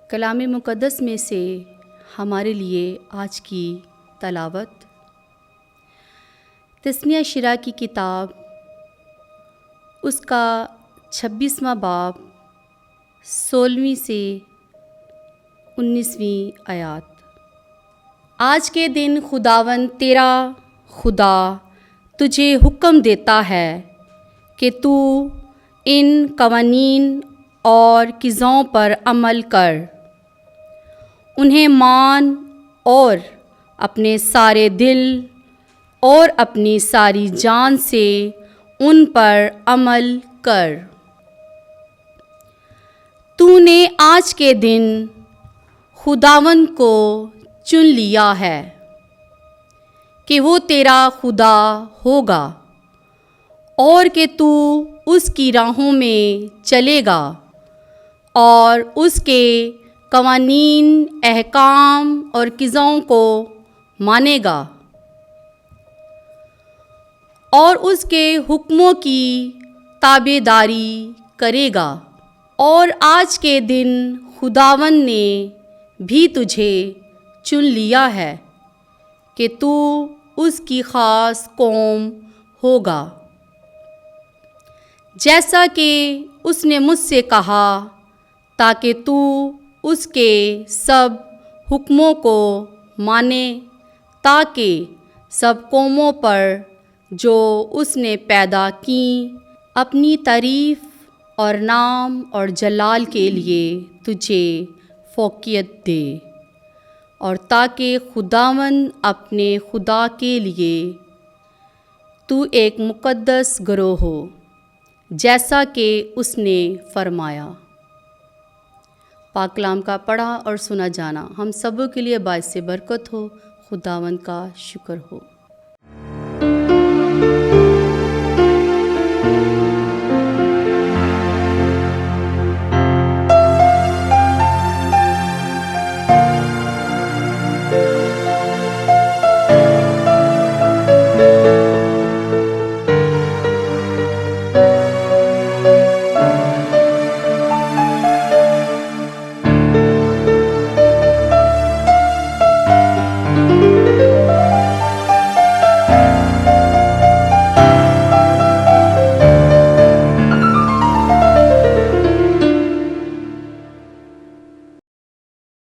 कलाम मुक़द्दस में से हमारे लिए आज की तलावत तस्निया शिरा की किताब उसका 26वां बाब 16वीं से 19वीं आयत। आज के दिन खुदावन तेरा खुदा तुझे हुक्म देता है कि तू इन कवानीन और क़िज़ों पर अमल कर, उन्हें मान और अपने सारे दिल और अपनी सारी जान से उन पर अमल कर। तूने आज के दिन खुदावन को चुन लिया है कि वो तेरा खुदा होगा और कि तू उसकी राहों में चलेगा और उसके कवानीन, अहकाम और क़िज़ों को मानेगा और उसके हुक्मों की ताबेदारी करेगा। और आज के दिन खुदावन ने भी तुझे चुन लिया है कि तू उसकी ख़ास कौम होगा, जैसा कि उसने मुझसे कहा, ताकि तू उसके सब हुक्मों को माने, ताकि सब कौमों पर जो उसने पैदा की अपनी तारीफ़ और नाम और जलाल के लिए तुझे फ़ौक़ियत दे, और ताकि खुदावन अपने खुदा के लिए तू एक मुक़द्दस गिरोह हो, जैसा कि उसने फरमाया। पाक कलाम का पढ़ा और सुना जाना हम सबों के लिए बाइस बरकत हो। खुदावन का शुक्र हो।